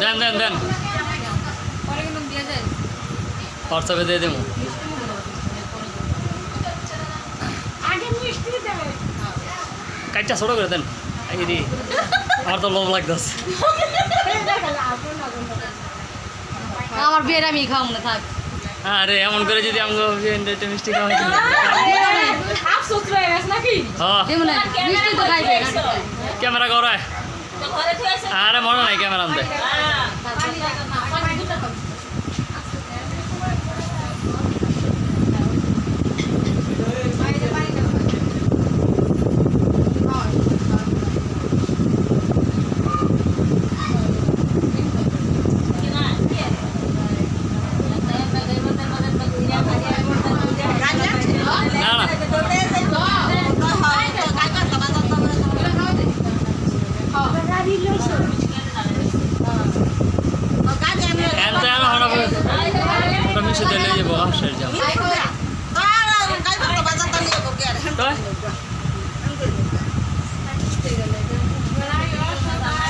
দেন দেন দেন হোয়াটসঅ্যাপে দিয়ে দেবো কাজটা ছোটো করে দেন এই আমার তো লোভ লাগতেছে আমার বিয়ের আমি খাওয়াবো না থাক আরে এমন করে যদি আমি মিষ্টি খাওয়াই ক্যামেরা করায় আরে মনে নাই ক্যামেরা আনতে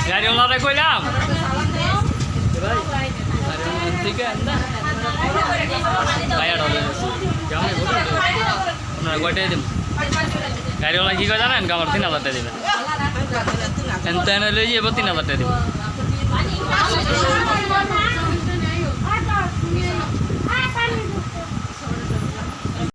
গাড়িওয়ালারে কইলাম গাড়িওয়ালা কি করে জানেন আমার 3,000 টাকা দেবেন লই যাবো 3,000 টাকা দেবেন